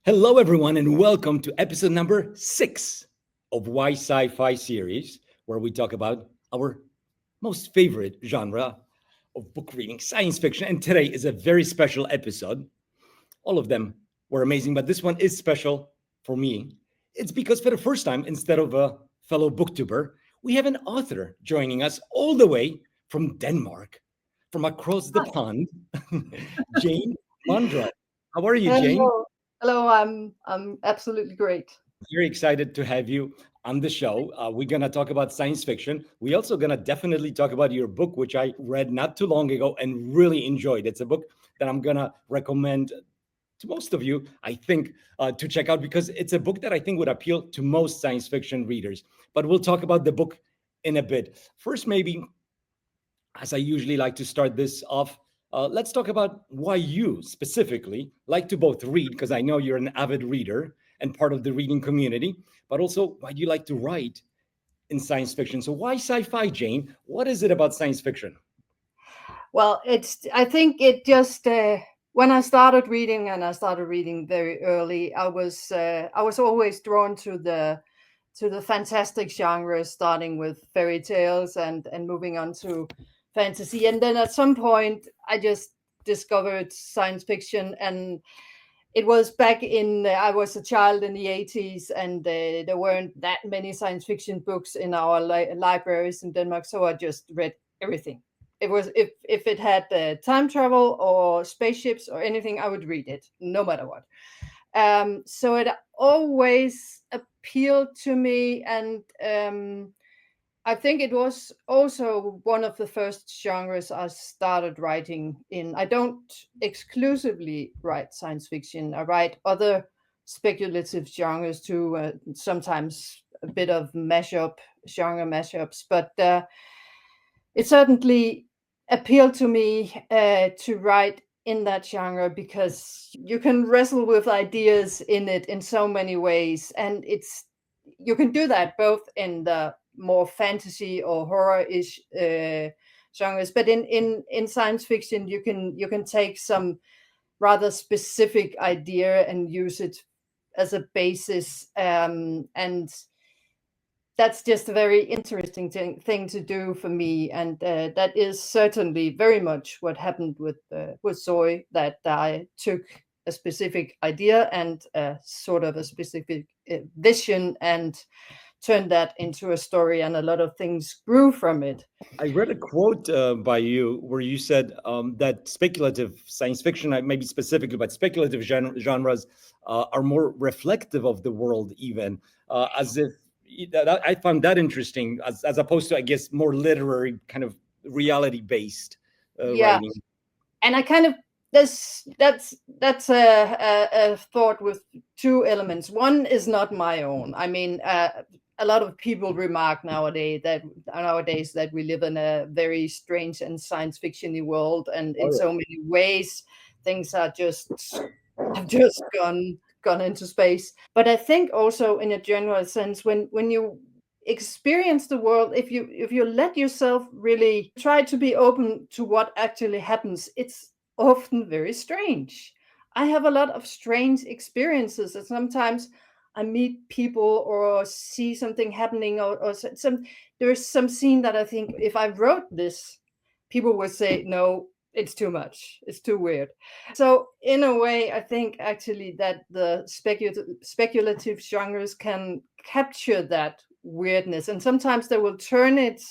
Hello, everyone, and welcome to episode number 6 of Why Sci-Fi series, where we talk about our most favorite genre of book reading, science fiction. And today is a very special episode. All of them were amazing, but this one is special for me. It's because for the first time, instead of a fellow booktuber, we have an author joining us all the way from Denmark, from across the pond, Jane Mondrup. How are you, Jane? Hello. Hello, I'm absolutely great. Very excited to have you on the show. We're going to talk about science fiction. We're also going to definitely talk about your book, which I read not too long ago and really enjoyed. It's a book that I'm going to recommend to most of you, I think, to check out because it's a book that I think would appeal to most science fiction readers. But we'll talk about the book in a bit. First, maybe, as I usually like to start this off, let's talk about why you specifically like to both read, because I know you're an avid reader and part of the reading community, but also why do you like to write in science fiction? So why sci-fi, Jane? What is it about science fiction? Well, I think it just when I started reading, and I started reading very early, I was always drawn to the fantastic genres, starting with fairy tales and moving on to fantasy. And then at some point I just discovered science fiction, and it was back in I was a child in the 80s, and there weren't that many science fiction books in our libraries in Denmark, so I just read everything. It was if it had time travel or spaceships or anything, I would read it no matter what. So it always appealed to me, and I think it was also one of the first genres I started writing in. I don't exclusively write science fiction. I write other speculative genres too, sometimes a bit of genre mashups, but it certainly appealed to me to write in that genre because you can wrestle with ideas in it in so many ways, and you can do that both in the more fantasy or horror-ish genres, but in science fiction you can take some rather specific idea and use it as a basis, and that's just a very interesting thing to do for me, and that is certainly very much what happened with Zoe. That I took a specific idea and sort of a specific vision and turned that into a story, and a lot of things grew from it. I read a quote by you where you said that speculative science fiction, maybe specifically, but speculative genres are more reflective of the world, even as if I found that interesting, as opposed to, I guess, more literary kind of reality based Yeah, writing. and I kind of that's a thought with two elements. One is not my own. I mean, a lot of people remark nowadays that we live in a very strange and science fictiony world, and Oh, in yeah. so many ways things are just have just gone into space. But I think also in a general sense, when you experience the world, if you let yourself really try to be open to what actually happens, it's often very strange. I have a lot of strange experiences, and sometimes I meet people or see something happening, or there's some scene that I think if I wrote this, people would say, no, it's too much, it's too weird. So in a way, I think actually that the speculative genres can capture that weirdness, and sometimes they will turn it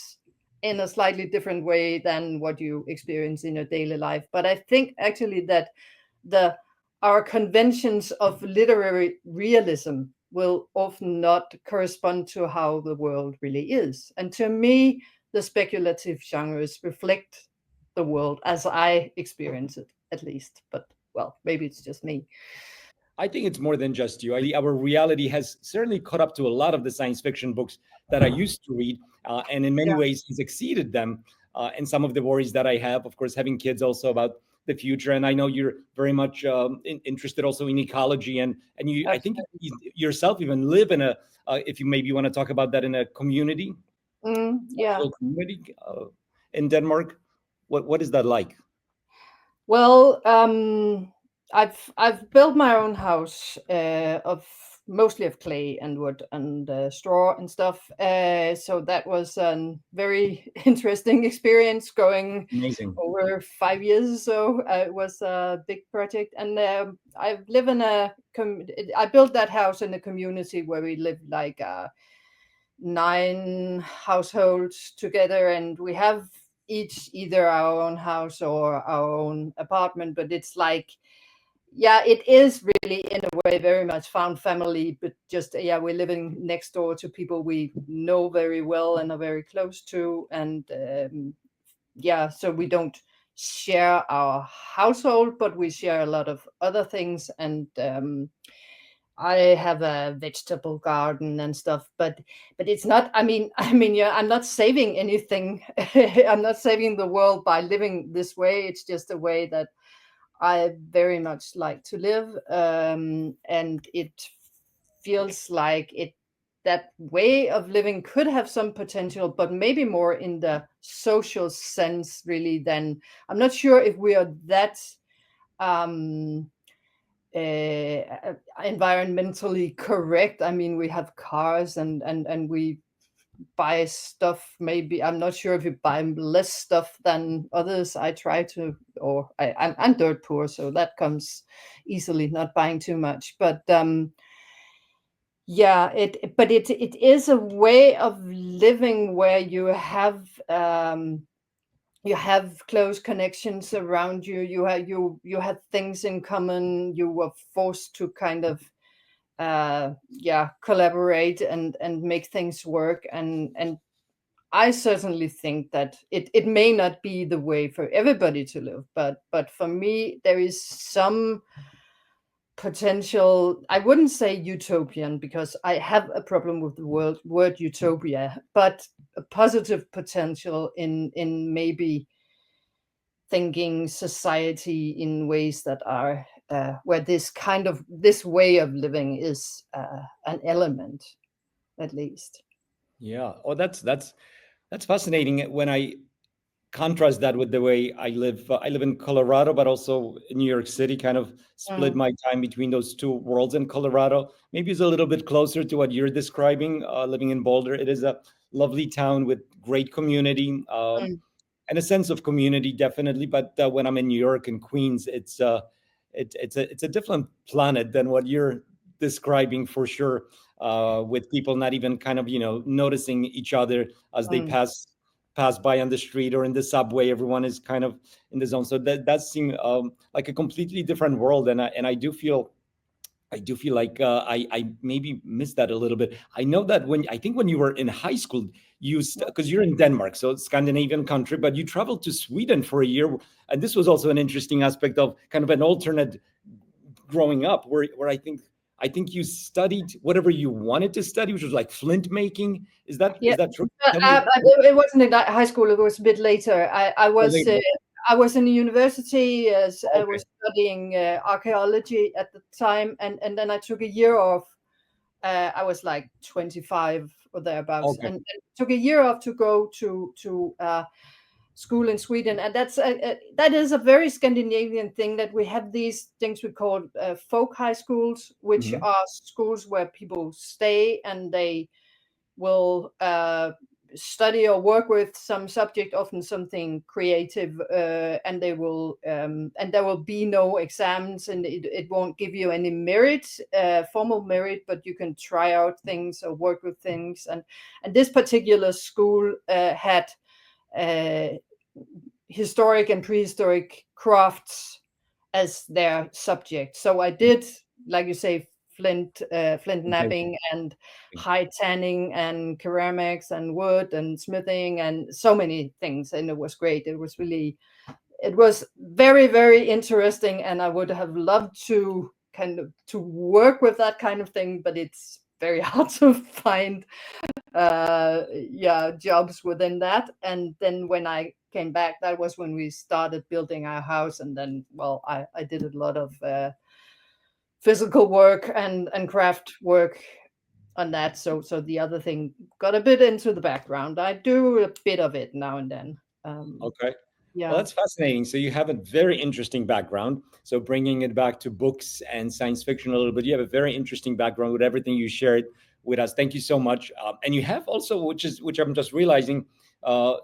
in a slightly different way than what you experience in your daily life. But I think actually that the our conventions of literary realism will often not correspond to how the world really is. And to me, the speculative genres reflect the world as I experience it, at least. But well, maybe it's just me. I think it's more than just you. Our reality has certainly caught up to a lot of the science fiction books that I used to read, and in many Yeah, ways, has exceeded them. And some of the worries that I have, of course, having kids, also about the future. And I know you're very much interested also in ecology, and I think absolutely. you yourself even live in a. If you maybe want to talk about that in a community, Yeah. little community in Denmark. What is that like? Well, I've built my own house of mostly of clay and wood and straw and stuff. So that was a very interesting experience going Amazing. over 5 years or so. It was a big project, and I live in I built that house in a community where we live like 9 households together, and we have each either our own house or our own apartment, but it's like, yeah, it is really in a way very much found family, but just, yeah, we're living next door to people we know very well and are very close to. And yeah, so we don't share our household, but we share a lot of other things. And I have a vegetable garden and stuff, but it's not, I mean, yeah, I'm not saving anything. I'm not saving the world by living this way. It's just a way that I very much like to live, and it feels like that way of living could have some potential, but maybe more in the social sense, really. Than I'm not sure if we are that um, environmentally correct. I mean, we have cars and we buy stuff. Maybe I'm not sure if you buy less stuff than others. I try to, or I'm dirt poor, so that comes easily, not buying too much. But yeah, it is a way of living where you have close connections around you. You have things in common. You were forced to kind of yeah, collaborate and make things work. And I certainly think that it may not be the way for everybody to live, but for me there is some potential. I wouldn't say utopian, because I have a problem with the word utopia, but a positive potential in maybe thinking society in ways that are where this way of living is an element, at least. Yeah. Oh, that's fascinating. When I contrast that with the way I live in Colorado, but also in New York City, kind of split Mm, my time between those two worlds. In Colorado, maybe it's a little bit closer to what you're describing, living in Boulder. It is a lovely town with great community. mm, And a sense of community, definitely. But when I'm in New York and Queens, it's a different planet than what you're describing, for sure. With people not even kind of noticing each other as they mm. pass by on the street or in the subway. Everyone is kind of in the zone. So that seems like a completely different world, and I do feel like I maybe missed that a little bit. I know that when you were in high school, you because you're in Denmark, so it's Scandinavian country, but you traveled to Sweden for a year, and this was also an interesting aspect of kind of an alternate growing up, where I think you studied whatever you wanted to study, which was like flint making. Yeah, Is that true? but Tell me. it wasn't in high school. It was a bit later. Oh, later. I was in the university. As I Okay. was studying archaeology at the time, and then I took a year off. I was like 25 or thereabouts, Okay. and took a year off to go to school in Sweden. And that is a very Scandinavian thing, that we have these things we call folk high schools, which Hmm. are schools where people stay and they will study or work with some subject, often something creative, and they will and there will be no exams, and it won't give you any merit, formal merit, but you can try out things or work with things. And this particular school had uh, historic and prehistoric crafts as their subject. So I did, like you say, flint napping and high tanning and ceramics and wood and smithing and so many things, and it was great. It was very, very interesting, and I would have loved to kind of to work with that kind of thing, but it's very hard to find yeah, jobs within that. And then when I came back, that was when we started building our house. And then, well, I did a lot of physical work and craft work on that. So the other thing got a bit into the background. I do a bit of it now and then. Okay. Well, Yeah. that's fascinating. So you have a very interesting background. So bringing it back to books and science fiction a little bit, you have a very interesting background with everything you shared with us. Thank you so much. And you have also, which I'm just realizing, uh,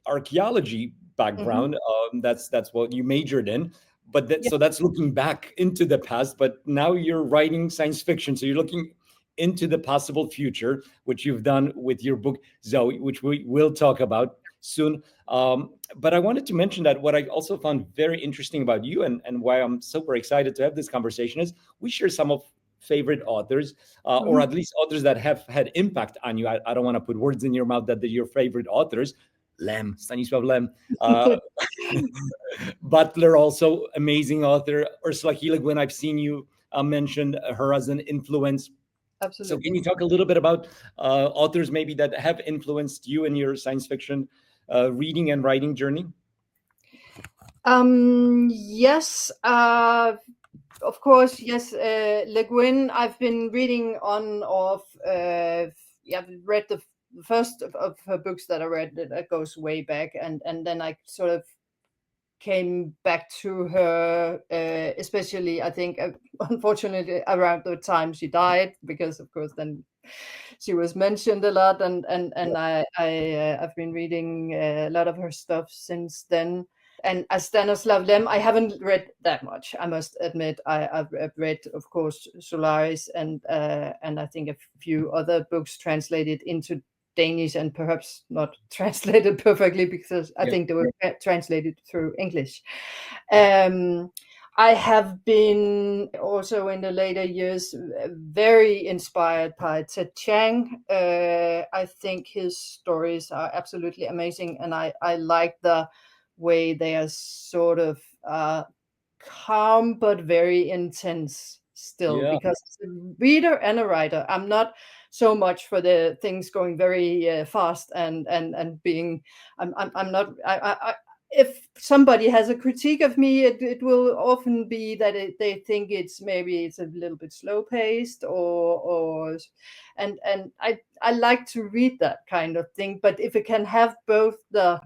archaeology Hmm. background. That's what you majored in. But Yeah. so that's looking back into the past. But now you're writing science fiction, so you're looking into the possible future, which you've done with your book Zoe, which we will talk about soon. But I wanted to mention that what I also found very interesting about you, and why I'm super excited to have this conversation, is we share some of favorite authors, or Hmm. at least authors that have had impact on you. I don't want to put words in your mouth that they're your favorite authors. Lem, Stanisław Lem. Butler, also amazing author. Ursula K. Le Guin, I've seen you mention her as an influence. So, can Absolutely. you talk a little bit about authors maybe that have influenced you in your science fiction reading and writing journey? Yes, of course, yes. Le Guin, I've been reading on off. Yeah, I've read the first of her books that I read that goes way back, and then I sort of came back to her, especially I think, unfortunately, around the time she died, because of course then she was mentioned a lot, and I've been reading a lot of her stuff since then. And as Stanislav Lem, I haven't read that much. I must admit, I've read, of course, Solaris, and I think a few other books translated into Danish, and perhaps not translated perfectly, because I Yeah. think they were translated through English. Um, I have been also in the later years very inspired by Ted Chiang. I think his stories are absolutely amazing, and I like the way they are sort of calm but very intense still, Yeah. because as a reader and a writer, I'm not so much for the things going very fast and being. I'm not. If somebody has a critique of me, it will often be that they think it's a little bit slow paced, or and I like to read that kind of thing. But if it can have both the,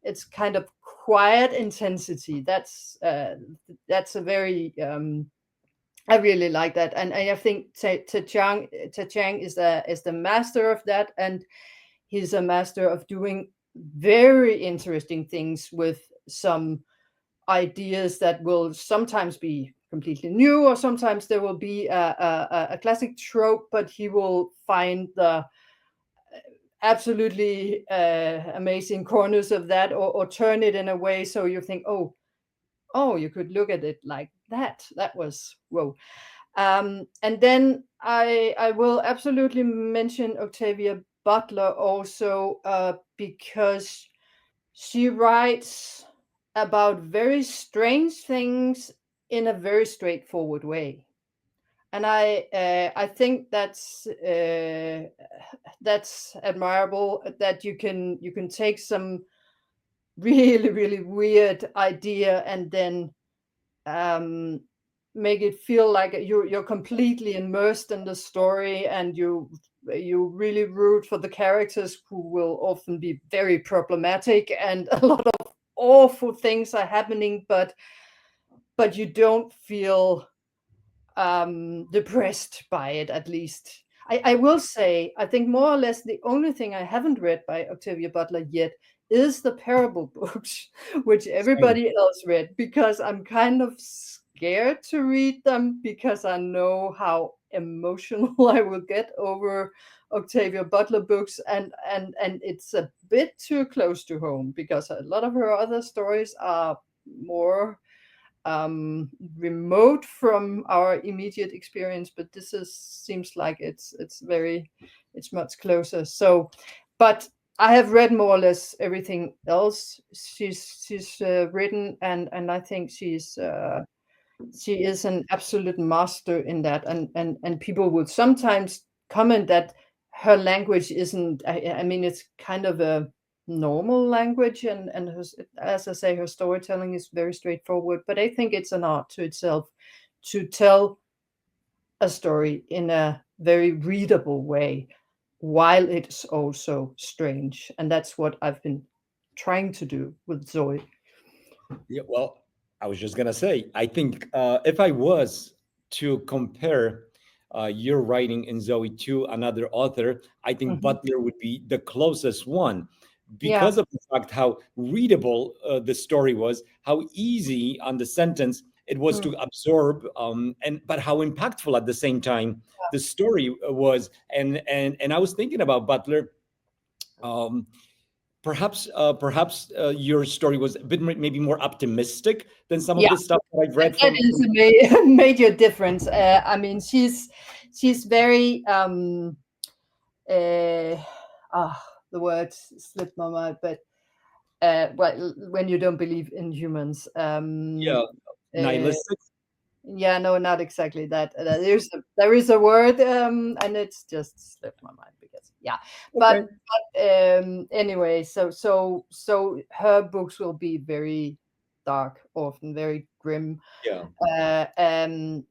it's kind of quiet intensity, that's a very I really like that, and I think Chang is the master of that, and he's a master of doing very interesting things with some ideas that will sometimes be completely new, or sometimes there will be a classic trope, but he will find the absolutely amazing corners of that, or turn it in a way so you think, oh, you could look at it like that. That was whoa. And then I will absolutely mention Octavia Butler also, because she writes about very strange things in a very straightforward way, and I think that's admirable, that you can take some really really weird idea, and then um, make it feel like you're completely immersed in the story, and you really root for the characters, who will often be very problematic, and a lot of awful things are happening, but you don't feel depressed by it, at least. I will say, I think more or less the only thing I haven't read by Octavia Butler yet is the parable books, which Same. everybody else read, because I'm kind of scared to read them, because I know how emotional I will get over Octavia Butler books, and it's a bit too close to home, because a lot of her other stories are more remote from our immediate experience, but this is seems like it's much closer. So, but I have read more or less everything else she's written, and I think she is an absolute master in that, and people would sometimes comment that her language isn't, I mean, it's kind of a normal language, and her, as I say, her storytelling is very straightforward, but I think it's an art to itself to tell a story in a very readable way while it's also strange, and that's what I've been trying to do with Zoe. Yeah, well, I was just gonna say, I think if I was to compare your writing in Zoe to another author, I think Mhm. Butler would be the closest one Yeah. because of the fact how readable the story was, how easy on the sentence it was Mm. to absorb, and but how impactful at the same time the story was. And I was thinking about Butler. Um, perhaps your story was a bit maybe more optimistic than some of Yeah, the stuff that I've read that from is a major difference. I mean, she's very uh, the word slipped my mind, but well, when you don't believe in humans, yeah, uh, nihilistic. yeah, no, not exactly that. There is a word, and it's just slipped my mind because yeah, Okay. but anyway, so her books will be very dark, often very grim, Yeah, uh, and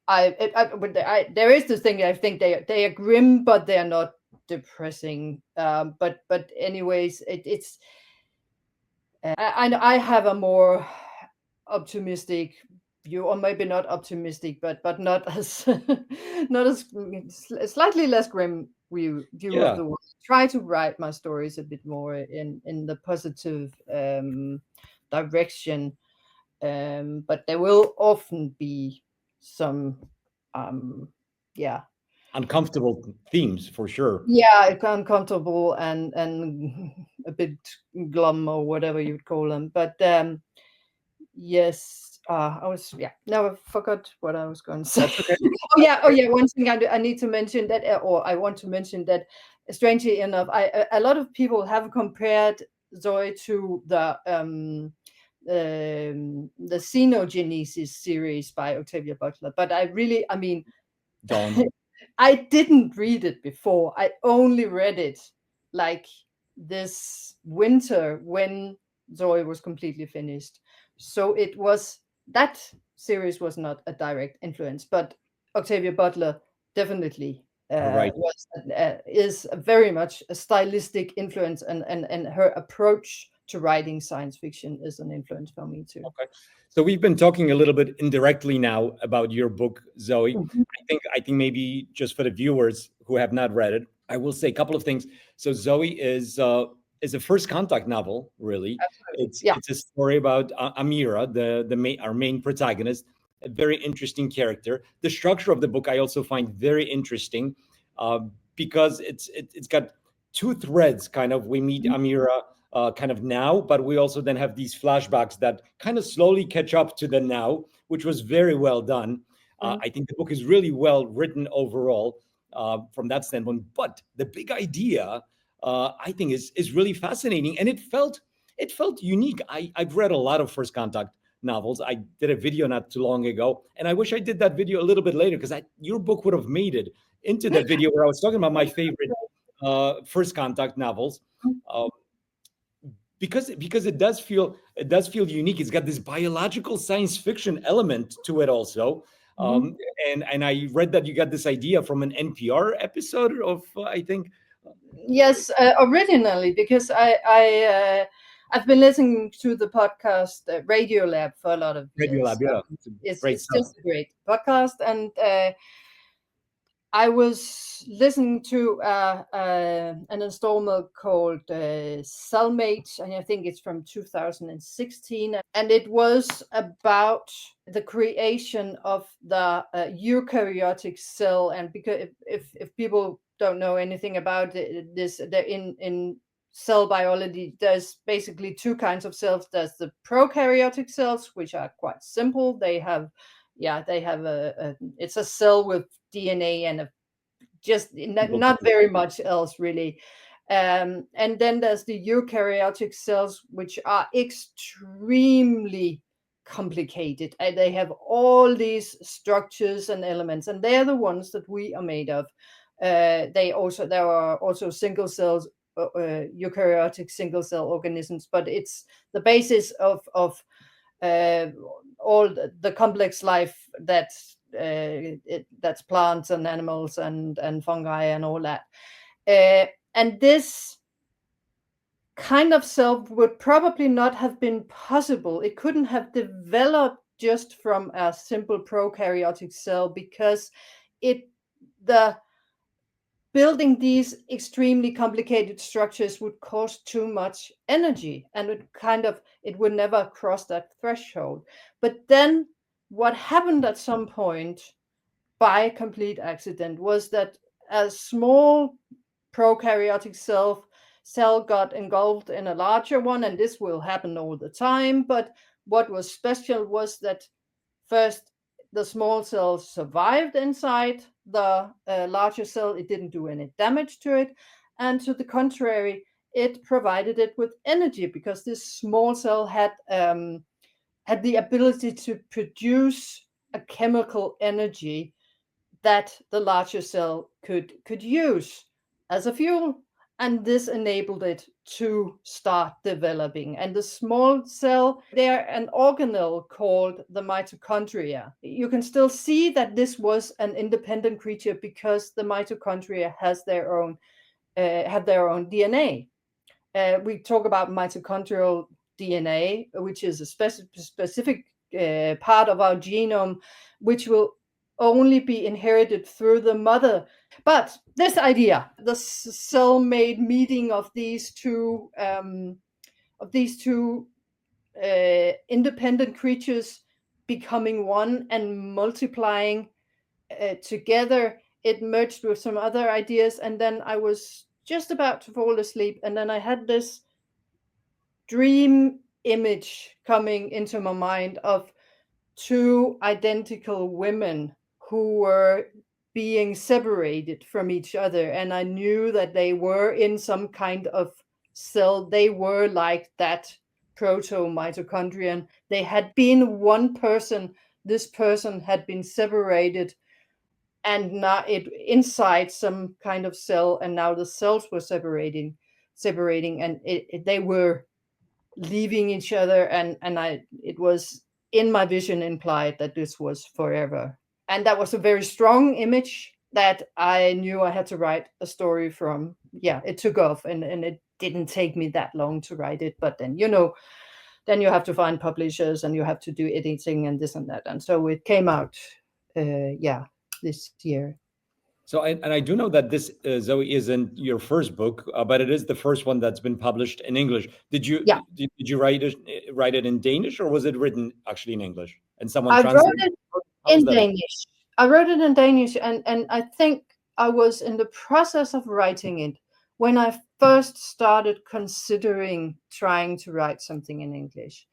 there is this thing. I think they are grim, but they are not depressing. But anyways, it's I have a more optimistic view, or maybe not optimistic, but not as not as slightly less grim view of yeah. the world. Try to write my stories a bit more in the positive direction, but there will often be some yeah, Uncomfortable themes for sure. yeah, uncomfortable and a bit glum or whatever you'd call them, but yes, I was, yeah. Now I forgot what I was going to say. That's okay. That's Oh okay. yeah. One thing I need to mention that, or I want to mention that, strangely enough, a lot of people have compared Zoe to the Xenogenesis series by Octavia Butler, but I mean, Don't. I didn't read it before. I only read it like this winter when Zoe was completely finished. So it was, that series was not a direct influence, but Octavia Butler definitely All right. is very much a stylistic influence, and her approach to writing science fiction is an influence for me too. Okay. So we've been talking a little bit indirectly now about your book, Zoe. Mhm. I think maybe just for the viewers who have not read it, I will say a couple of things. So Zoe is a first contact novel, really. Absolutely. It's Yeah. it's a story about Amira, our main protagonist, a very interesting character. The structure of the book I also find very interesting, uh, because it's got two threads. Kind of, we meet Mhm. Amira kind of now, but we also then have these flashbacks that kind of slowly catch up to the now, which was very well done. Mhm. I think the book is really well written overall from that standpoint. But the big idea, I think, is really fascinating, and it felt unique. I've read a lot of first contact novels. I did a video not too long ago, and I wish I did that video a little bit later because your book would have made it into the video where I was talking about my favorite first contact novels. Uh, because it does feel unique. It's got this biological science fiction element to it also. Mhm. And I read that you got this idea from an NPR episode of I think Yes, originally, because I've been listening to the podcast Radio Lab for a lot of Radio years. Lab. Yeah, it's great It's stuff. just a great podcast, and I was listening to an installment called Cellmate, and I think it's from 2016, and it was about the creation of the eukaryotic cell. And because if people don't know anything about this, in cell biology, there's basically two kinds of cells. There's the prokaryotic cells, which are quite simple. They have it's a cell with DNA and just People not think very much else really. And then there's the eukaryotic cells, which are extremely complicated. And they have all these structures and elements, and they're the ones that we are made of. There are also single cells, eukaryotic single cell organisms, but it's the basis of uh, all the complex life that's plants and animals and fungi and all that. And this kind of cell would probably not have been possible. It couldn't have developed just from a simple prokaryotic cell, because it the building these extremely complicated structures would cost too much energy, and it would never cross that threshold. But then what happened at some point, by complete accident, was that a small prokaryotic cell got engulfed in a larger one, and this will happen all the time. But what was special was that first, the small cell survived inside the larger cell. It didn't do any damage to it. And to the contrary, it provided it with energy, because this small cell had the ability to produce a chemical energy that the larger cell could use as a fuel, and this enabled it to start developing. And the small cell, they're an organelle called the mitochondria. You can still see that this was an independent creature, because the mitochondria have their own DNA. We talk about mitochondrial DNA, which is a specific part of our genome, which will only be inherited through the mother. But this idea, the cell-made meeting of these two independent creatures becoming one and multiplying together, it merged with some other ideas. And then I was just about to fall asleep, and then I had this dream image coming into my mind of two identical women who were being separated from each other. And I knew that they were in some kind of cell. They were like that proto-mitochondrion. They had been one person. This person had been separated, and now it inside some kind of cell, and now the cells were separating, and they were leaving each other, and it was in my vision implied that this was forever. And that was a very strong image that I knew I had to write a story from. Yeah, it took off, and it didn't take me that long to write it. But then, then you have to find publishers, and you have to do editing and this and that. And so it came out, this year. So, and I do know that this, Zoe, isn't your first book, but it is the first one that's been published in English. Did you Yeah, did you write it in Danish, or was it written actually in English and someone I wrote translated? it How was in that? Danish. I wrote it in Danish, and I think I was in the process of writing it when I first started considering trying to write something in English.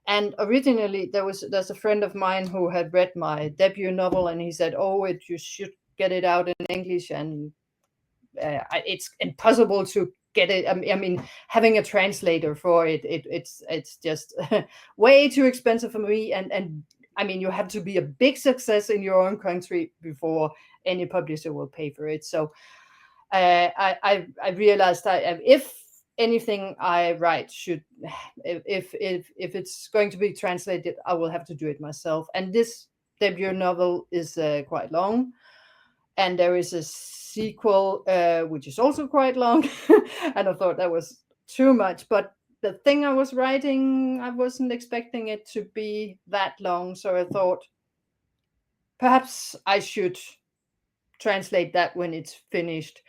And originally, there's a friend of mine who had read my debut novel, and he said, "Oh, you should get it out in English, and it's impossible to get it. I mean, having a translator for it's just way too expensive for me, and I mean, you have to be a big success in your own country before any publisher will pay for it." So I realized that if anything I write should, if it's going to be translated, I will have to do it myself. And this debut novel is quite long, and there is a sequel which is also quite long, and I thought that was too much. But the thing I was writing, I wasn't expecting it to be that long, so I thought perhaps I should translate that when it's finished.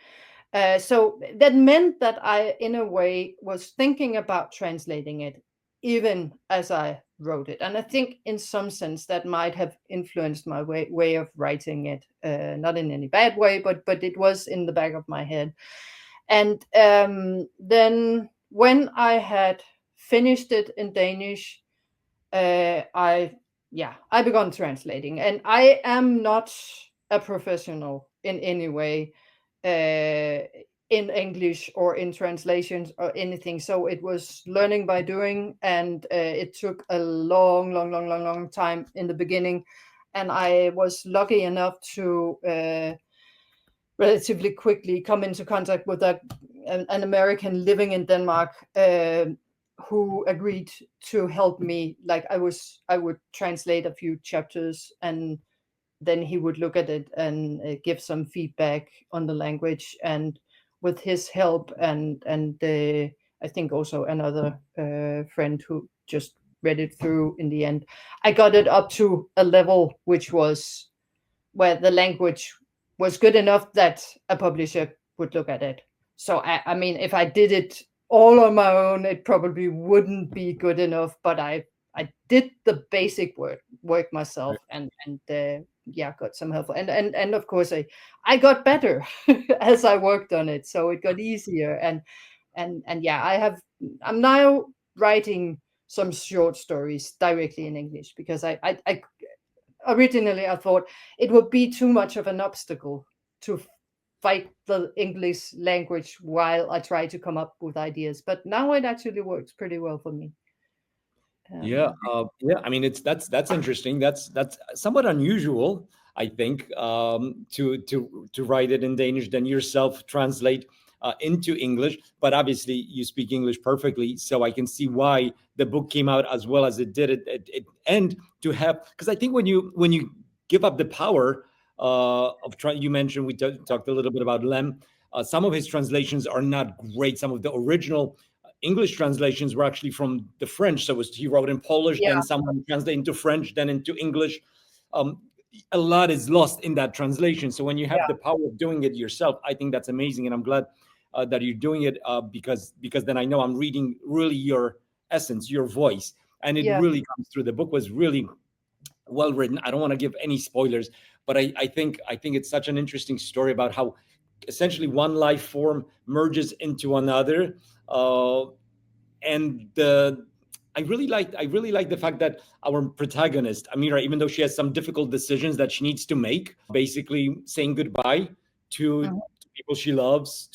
So that meant that I, in a way, was thinking about translating it even as I wrote it. And I think in some sense that might have influenced my way of writing it, not in any bad way, but it was in the back of my head. And then when I had finished it in Danish, I began translating. And I am not a professional in any way, in English or in translations or anything. So it was learning by doing, and it took a long time in the beginning. And I was lucky enough to relatively quickly come into contact with an American living in Denmark, who agreed to help me. Like I would translate a few chapters, and then he would look at it and give some feedback on the language. And with his help and I think also another friend who just read it through in the end. I got it up to a level which was where the language was good enough that a publisher would look at it. So I mean, if I did it all on my own, it probably wouldn't be good enough. But I did the basic work myself, and yeah, got some help, and of course I got better as I worked on it, so it got easier, and yeah, I'm now writing some short stories directly in English because I originally I thought it would be too much of an obstacle to fight the English language while I try to come up with ideas. But now it actually works pretty well for me. Yeah, Um, yeah. I mean, that's interesting. That's somewhat unusual, I think, to write it in Danish, then yourself translate into English. But obviously, you speak English perfectly, so I can see why the book came out as well as it did. And to have, because I think when you give up the power of trying, you mentioned we talked a little bit about Lem. Some of his translations are not great. Some of the original English translations were actually from the French. So he wrote in Polish, yeah, then someone translated into French, then into English. Um, a lot is lost in that translation. So when you have the yeah, power of doing it yourself, I think that's amazing, and I'm glad that you're doing it because then I know I'm reading really your essence, your voice, and it yeah. really comes through. The book was really well written. I don't want to give any spoilers, but I think it's such an interesting story about how essentially one life form merges into another. And I really like the fact that our protagonist Amira, even though she has some difficult decisions that she needs to make, basically saying goodbye to Mhm, people she loves.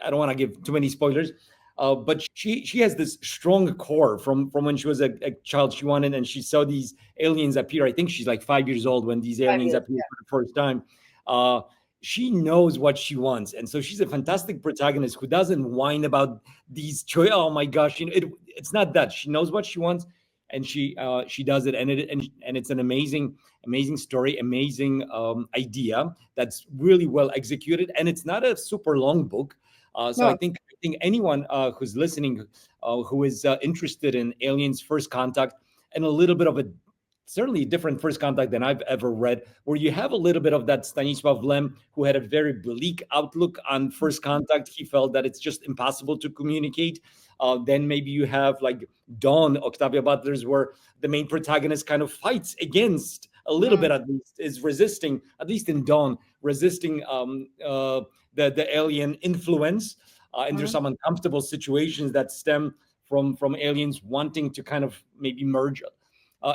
I don't want to give too many spoilers, but she has this strong core from when she was a child. She wanted, and she saw these aliens appear. I think she's like 5 years old when these aliens 5 years. appeared for the first time. Uh, she knows what she wants, and so she's a fantastic protagonist who doesn't whine about these choice. Oh my gosh, it's not that. She knows what she wants, and she does it, and it's an amazing story, amazing idea that's really well executed, and it's not a super long book. So I No. think I think anyone who's listening, who is interested in Aliens First Contact, and a little bit of a certainly a different First Contact than I've ever read, where you have a little bit of that Stanisław Lem, who had a very bleak outlook on First Contact. He felt that it's just impossible to communicate. Then maybe you have like Dawn, Octavia Butler's, where the main protagonist kind of fights against a little Mm, bit, at least is resisting, at least in Dawn, resisting the alien influence. And there's mm, some uncomfortable situations that stem from aliens wanting to kind of maybe merge.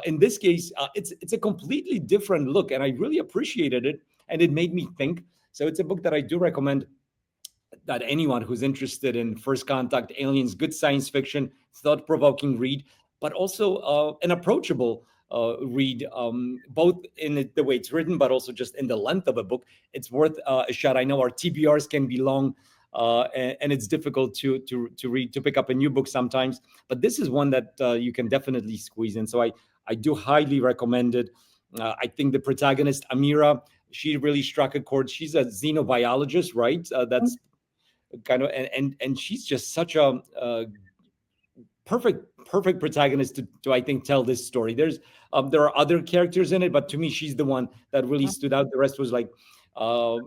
In this case, it's a completely different look, and I really appreciated it, and it made me think. So it's a book that I do recommend that anyone who's interested in First Contact, Aliens, good science fiction, thought-provoking read, but also an approachable read, both in the way it's written, but also just in the length of a book. It's worth a shot. I know our TBRs can be long, and it's difficult to read, to pick up a new book sometimes, but this is one that you can definitely squeeze in. So I do highly recommend it. I think the protagonist Amira, she really struck a chord. She's a xenobiologist, right? mm, That's kind of, and she's just such a perfect protagonist to I think tell this story. There are other characters in it, but to me she's the one that really mm, stood out. The rest was like uh,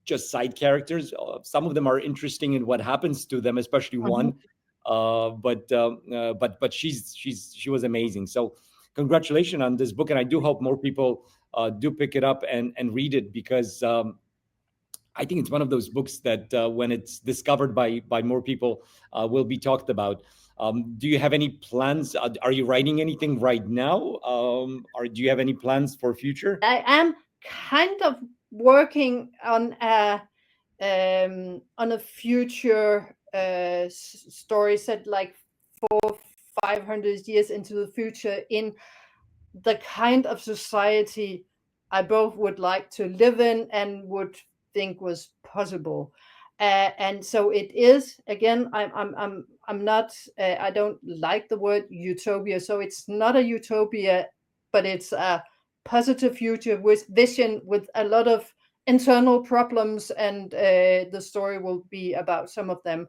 just side characters. Some of them are interesting in what happens to them, especially mhm. one. But she was amazing. So congratulations on this book, and I do hope more people do pick it up and read it, because I think it's one of those books that when it's discovered by more people, will be talked about. Do you have any plans? Are you writing anything right now? Or do you have any plans for future? I am kind of working on a future story set like 500 years into the future, in the kind of society I both would like to live in and would think was possible. And so it is again. I'm not. I don't like the word utopia. So it's not a utopia, but it's a positive future with vision, with a lot of internal problems, and the story will be about some of them.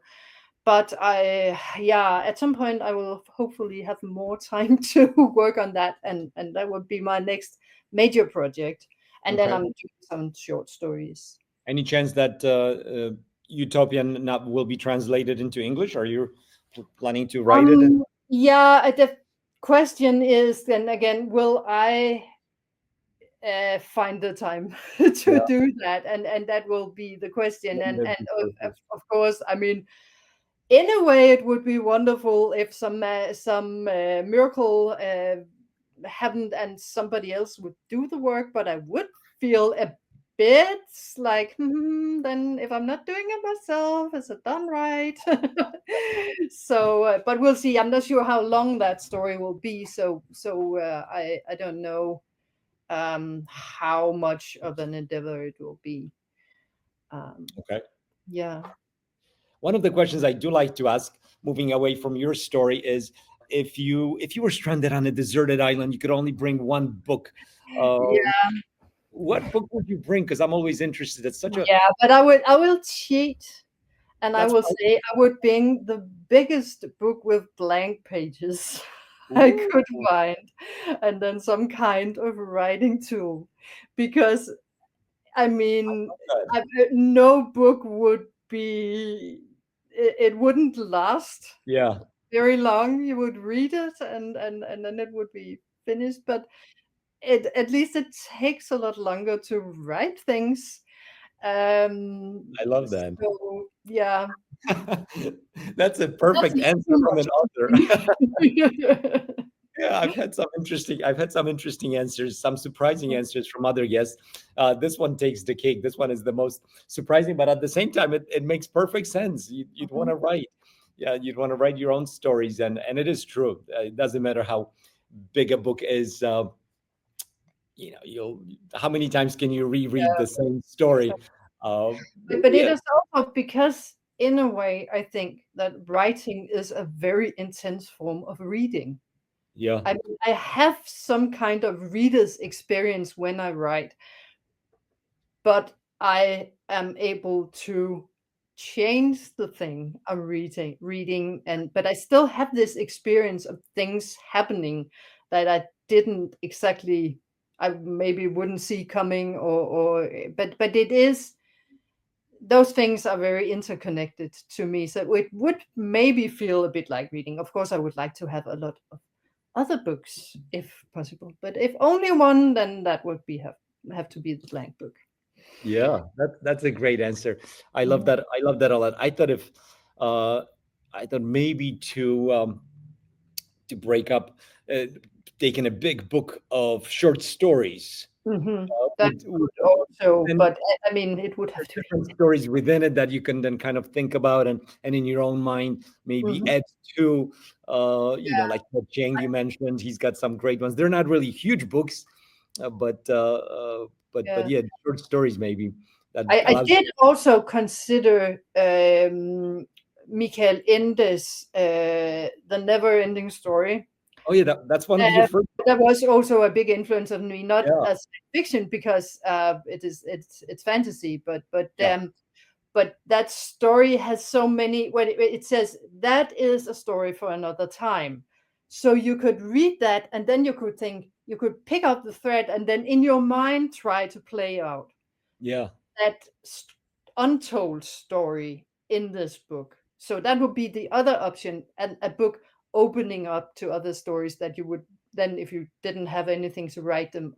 but at some point I will hopefully have more time to work on that, and that would be my next major project. And then Okay. I'm doing some short stories. Any chance that Utopian not will be translated into English? Are you planning to write it? Yeah, the question is then again, will I find the time to Yeah, do that? And that will be the question. And that'd be perfect. of course, I mean, in a way, it would be wonderful if some miracle happened and somebody else would do the work. But I would feel a bit like, then if I'm not doing it myself, is it done right? So, but we'll see. I'm not sure how long that story will be. So I don't know how much of an endeavor it will be. Okay. Yeah. One of the questions I do like to ask, moving away from your story, is if you were stranded on a deserted island, you could only bring one book. Um, Yeah. what book would you bring? Because I'm always interested. It's such a Yeah, but I will cheat, and I that's will say I would bring the biggest book with blank pages I ooh, could find, and then some kind of writing tool, because I mean, good. no book would be it wouldn't last Yeah, very long. You would read it, and then it would be finished. But it at least it takes a lot longer to write things. I love that. So yeah, That's a that's perfect too answer from much an to author. think. Yeah, I've had some interesting answers, some surprising answers from other guests. This one takes the cake. This one is the most surprising, but at the same time, it makes perfect sense. You'd want Mhm. to write, yeah, you'd want to write your own stories, and it is true. It doesn't matter how big a book is. You'll how many times can you reread Yeah, the same story? but it Yeah, is also because, in a way, I think that writing is a very intense form of reading. yeah, I mean, I have some kind of reader's experience when I write, but I am able to change the thing I'm reading, and but I still have this experience of things happening that I didn't exactly, I maybe wouldn't see coming, or but it is, those things are very interconnected to me. So it would maybe feel a bit like reading. Of course, I would like to have a lot of other books if possible, but if only one, then that would be have to be the blank book. yeah. That's a great answer. I love Mhm. that. I love that a lot. Uh, I thought maybe to break up, uh, taking a big book of short stories. That With could also, then but I mean, it would have to be. different stories within it that you can then kind of think about and in your own mind maybe Mhm. add to like what Jane you mentioned. He's got some great ones. They're not really huge books, but Yeah. yeah, short stories maybe that I allows. did also consider Michael Ende's The Never Ending Story. Oh yeah, that's one of your Uh, first. that was also a big influence on me, not Yeah, as fiction because it's fantasy, yeah, but that story has so many. When it says that is a story for another time, so you could read that and then you could think, you could pick up the thread and then in your mind try to play out yeah, that untold story in this book. So that would be the other option, and a book opening up to other stories that you would then, if you didn't have anything to write them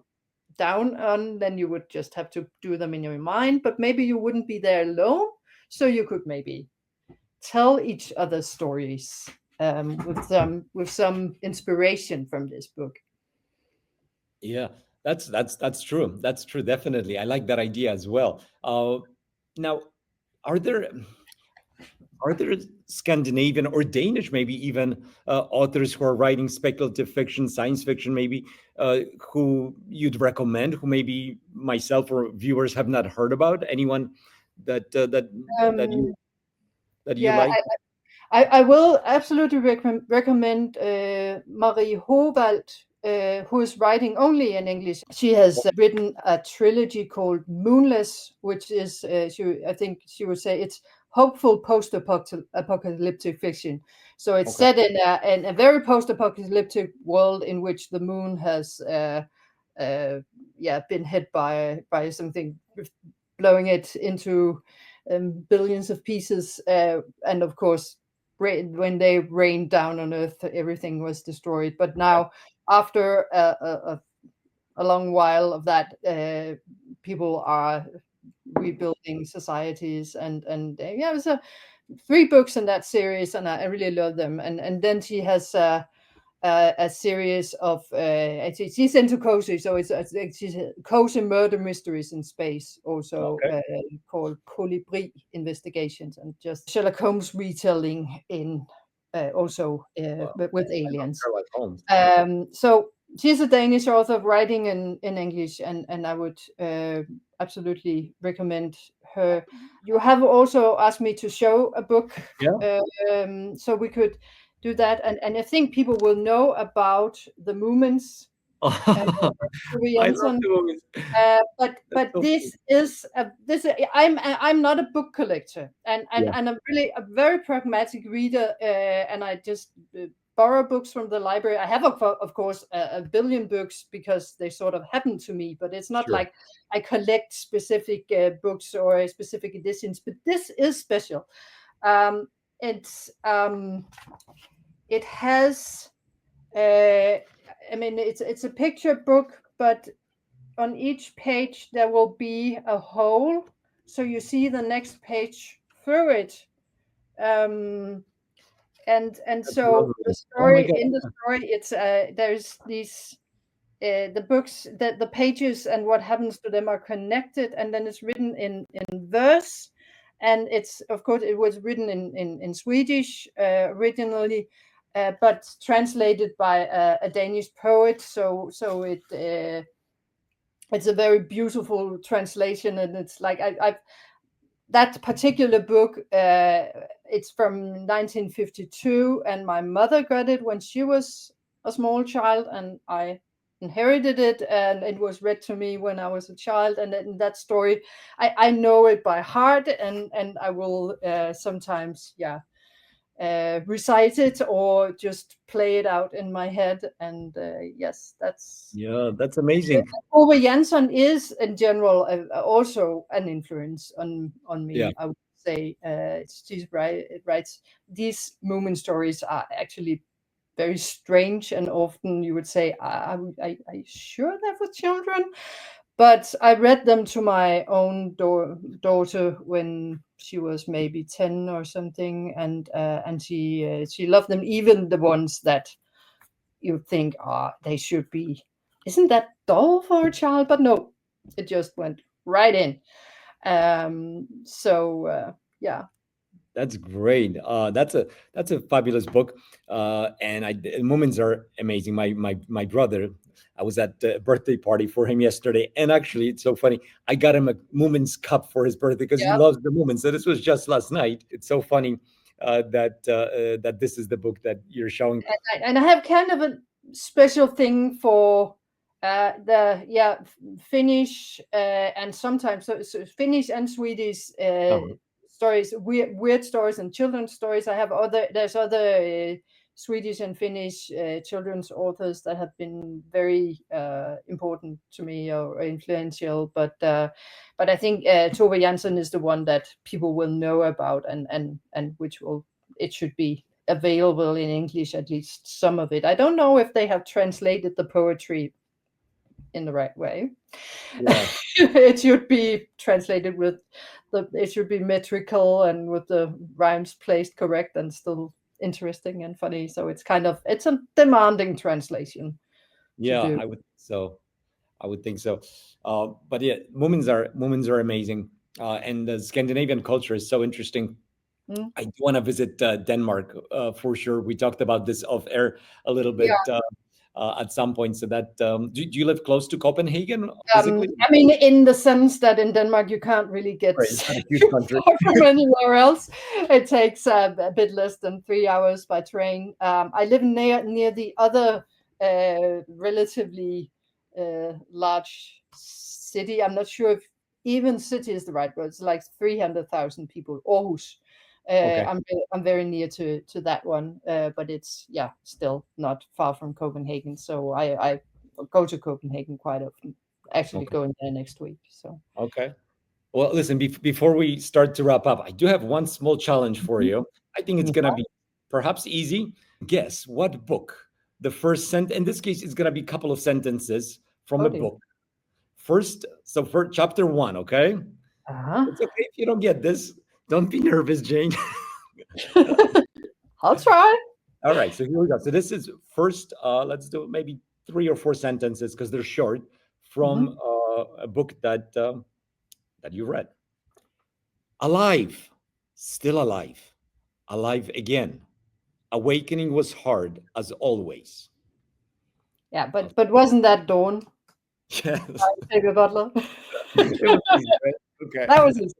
down on, then you would just have to do them in your mind. But maybe you wouldn't be there alone, so you could maybe tell each other stories with some inspiration from this book. yeah. That's true. That's true. Definitely, I like that idea as well. Now, are there are there Scandinavian or Danish, maybe even authors who are writing speculative fiction, science fiction, maybe who you'd recommend, who maybe myself or viewers have not heard about? Anyone that that you Um, that you yeah, like? I will absolutely recommend Marie Hovald, who is writing only in English. She has written a trilogy called Moonless, which is, I think she would say, it's hopeful post-apocalyptic fiction. So it's Okay. set in a very post-apocalyptic world in which the moon has been hit by something, blowing it into billions of pieces, and of course when they rained down on Earth, everything was destroyed. But now, after a long while of that, people are rebuilding societies, and yeah, it was 3 books in that series, and I really love them. And then she has a series of she's into cozy, so she's cozy murder mysteries in space, also Okay. called Colibri Investigations, and just Sherlock Holmes retelling in also Wow. with I love aliens. Sherlock Holmes. So she's a Danish author writing in English, and I would absolutely recommend her. You have also asked me to show a book, Yeah. so we could do that, and I think people will know about the Moomins, uh, Tove I love Jansson. the movies. That's But so funny. this is I'm not a book collector, Yeah. and I'm really a very pragmatic reader, and I just borrow books from the library. I have of course a billion books because they sort of happen to me, but it's not Sure. like I collect specific books or specific editions. But this is special. Um, it's it has I mean, it's a picture book, but on each page there will be a hole, so you see the next page through it. um and That's so the lovely. Oh my story, God. in the story, it's there's these the books, that the pages and what happens to them are connected, and then it's written in verse. And it's, of course, it was written in Swedish originally, but translated by a Danish poet. So it's a very beautiful translation, and it's like I that particular book, it's from 1952, and my mother got it when she was a small child, and I inherited it, and it was read to me when I was a child. And then that story, I know it by heart, and I will sometimes, recite it or just play it out in my head. And yes, that's Yeah, that's amazing. Ove Jansson is in general also an influence on Yeah. me. I would say it writes these Moomin stories are actually very strange, and often you would say, I sure that was children?" But I read them to my own daughter when she was maybe 10 or something, and she loved them, even the ones that you think, they should be, isn't that dull for a child? But no, it just went right in. Yeah. That's great. That's a fabulous book, and moments are amazing. My brother, I was at a birthday party for him yesterday, and actually, it's so funny. I got him a Moments cup for his birthday because he Yeah. loves the Moments. So this was just last night. It's so funny that this is the book that you're showing. And I have kind of a special thing for the Finnish, and sometimes so Finnish and Swedish Uh-huh. stories, weird stories, and children's stories. There's other Swedish and Finnish children's authors that have been very important to me, or influential. But I think Tove Jansson is the one that people will know about, and which will, it should be available in English, at least some of it. I don't know if they have translated the poetry in the right way. Yeah. It should be translated it should be metrical and with the rhymes placed correct and still interesting and funny. So it's a demanding translation to Yeah, do. I would so. I would think so. But yeah, moments are amazing, and the Scandinavian culture is so interesting. Mm. I do want to visit Denmark for sure. We talked about this off air a little Yeah. bit at some point. So that do you live close to Copenhagen physically? I mean, in the sense that in Denmark you can't really get Right, it's not a huge too country. far from anywhere else. It takes a bit less than 3 hours by train. I live near the other relatively large city. I'm not sure if even city is the right word. It's like 300,000 people. Aarhus. Okay. I'm very near to that one, but it's still not far from Copenhagen. So I go to Copenhagen quite often. Actually, Okay. going there next week. So. Okay. Well, listen, before we start to wrap up, I do have one small challenge for Mhm. you. I think it's going to Yeah. be perhaps easy. Guess what book the first sentence, in this case, it's going to be a couple of sentences from Oh a dear. book. First, so for chapter one, okay? Uh-huh. It's okay if you don't get this. Don't be nervous, Jane. I'll try. All right, so here we go. So this is first, let's do maybe three or four sentences because they're short from Mhm. a book that you read. Alive, still alive, alive again. Awakening was hard as always. Yeah, Uh, but wasn't that Dawn? yes, David Butler. it was easy, right? Okay, That was easy.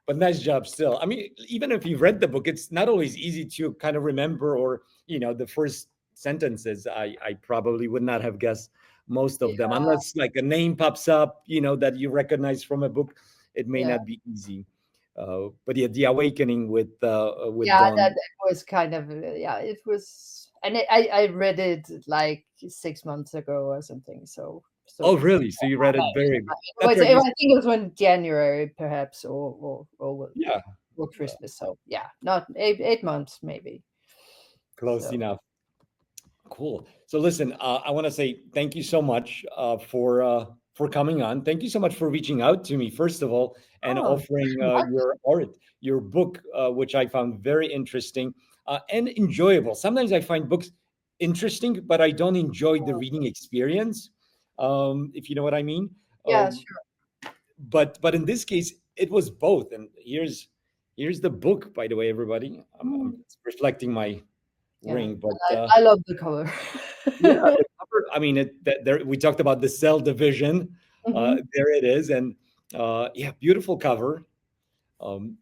but nice job still. I mean, even if you read the book, it's not always easy to kind of remember, or the first sentences. I probably would not have guessed most of them Yeah, unless like a name pops up, that you recognize from a book. It may yeah, not be easy. But yeah, the awakening with yeah. That Dawn. was kind of it was, and I read it like 6 months ago or something. Oh, So really? So you read it very it not was, very I easy. think it was in January perhaps, Yeah, or Christmas. So yeah, not 8 months maybe. close So enough. Cool. So listen, I want to say thank you so much for coming on. Thank you so much for reaching out to me, first of all, and oh, offering your art, your book, which I found very interesting and enjoyable. Sometimes I find books interesting, but I don't enjoy the reading experience, if you know what I mean. yeah, Um, sure. but in this case, it was both. And here's the book, by the way, everybody. I'm Mm, reflecting my yeah, ring, but. I love the color. Yeah, the cover, I mean, there we talked about the cell division. Hmm. There it is, and yeah, beautiful cover, and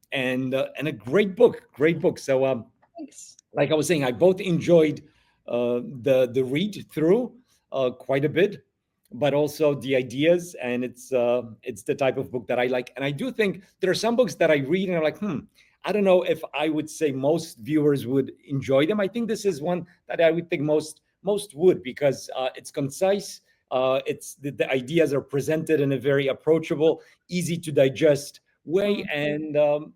a great book. So, Thanks. like I was saying, I both enjoyed the read through quite a bit, but also the ideas, and it's the type of book that I like. And I do think there are some books that I read and I'm like, I don't know if I would say most viewers would enjoy them. I think this is one that I would think most would because it's concise. It's the ideas are presented in a very approachable, easy to digest way, Mm. and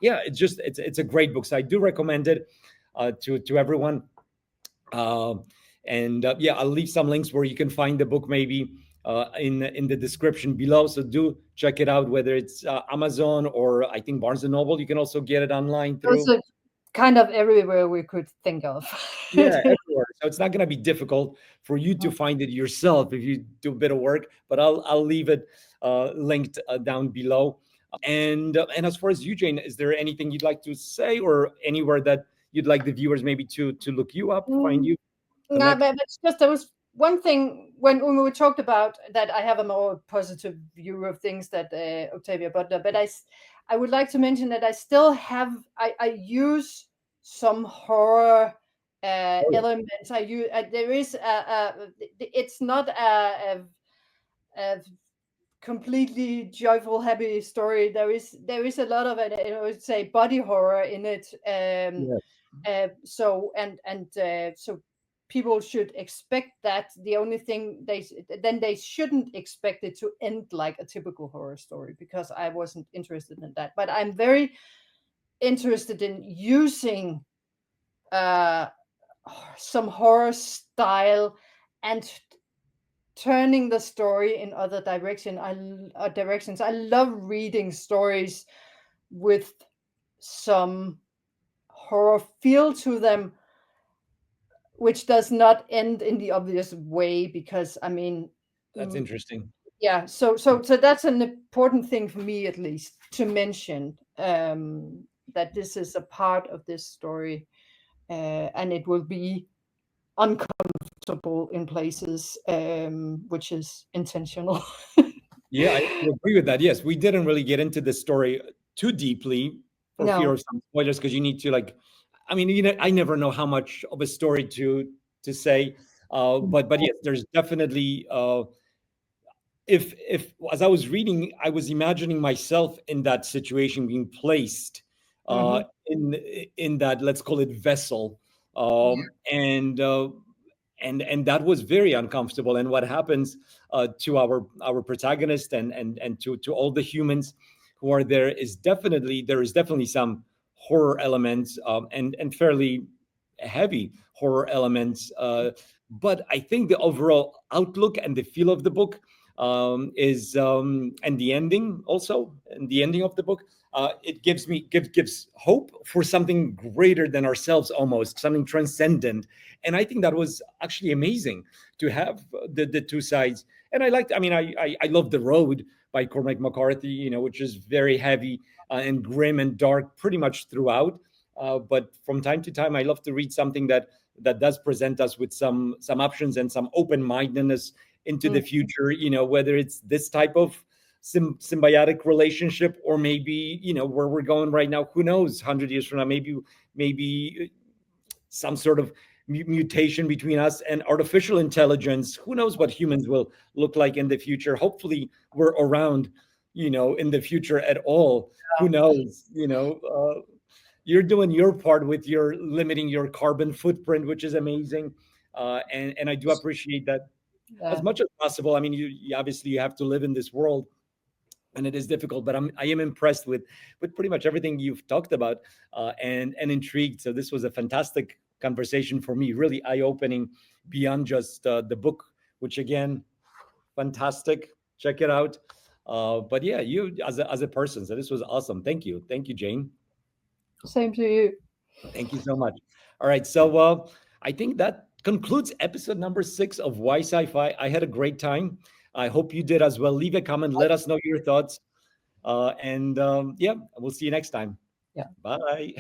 yeah, it's a great book. So I do recommend it to everyone. Um, and yeah, I'll leave some links where you can find the book maybe in the description below. So do check it out, whether it's Amazon or I think Barnes and Noble. You can also get it online through. Also, kind of everywhere we could think of. Yeah, everywhere. So it's not going to be difficult for you to find it yourself if you do a bit of work. But I'll leave it linked down below. And as far as you, Jane, is there anything you'd like to say, or anywhere that you'd like the viewers maybe to look you up, find Mm, you, no, connect? but it's just there was one thing when we talked about that I have a more positive view of things that Octavia Butler, but I would like to mention that I still have I use some horror Oh yeah, elements. I use there is it's not a completely joyful, happy story. There is a lot of it. I would say body horror in it. yeah, So people should expect that. The only thing they shouldn't expect it to end like a typical horror story because I wasn't interested in that. But I'm very interested in using uh, some horror style and turning the story in other directions. I love reading stories with some horror feel to them, which does not end in the obvious way. Because I mean, that's mm, interesting. yeah. So that's an important thing for me, at least, to mention that this is a part of this story, and it will be uncomfortable in places, which is intentional. Yeah, I agree with that. Yes, we didn't really get into the story too deeply for fear No. of some spoilers because you need to like, I mean, I never know how much of a story to say, but yes, there's definitely if as I was reading, I was imagining myself in that situation, being placed uh, Hmm. in in that, let's call it, vessel, Yeah. and and that was very uncomfortable. And what happens to our protagonist and to all the humans who are there is definitely there is definitely some horror elements, and fairly heavy horror elements. But I think the overall outlook and the feel of the book is and the ending also, and the ending of the book, it gives hope for something greater than ourselves, almost something transcendent. And I think that was actually amazing to have the two sides. And I liked, I mean, I love The Road by Cormac McCarthy, which is very heavy and grim and dark pretty much throughout. But from time to time, I love to read something that does present us with some options and some open mindedness into the Mm. future. Whether it's this type of symbiotic relationship, or maybe where we're going right now. Who knows? 100 years from now, maybe some sort of mutation between us and artificial intelligence. Who knows what humans will look like in the future? Hopefully, we're around, in the future at all. Who knows? You're doing your part with your limiting your carbon footprint, which is amazing. And I do appreciate that as Yeah. much as possible. I mean, obviously you have to live in this world, and it is difficult, but I am impressed with pretty much everything you've talked about, and intrigued. So this was a fantastic conversation for me, really eye opening, beyond just the book, which again, fantastic. Check it out. But yeah, you as a person, so this was awesome. Thank you, Jane. Same to you. Thank you so much. All right, so I think that concludes episode number 6 of Why Sci-Fi. I had a great time. I hope you did as well. Leave a comment. Let us know your thoughts. And yeah, we'll see you next time. Yeah. Bye.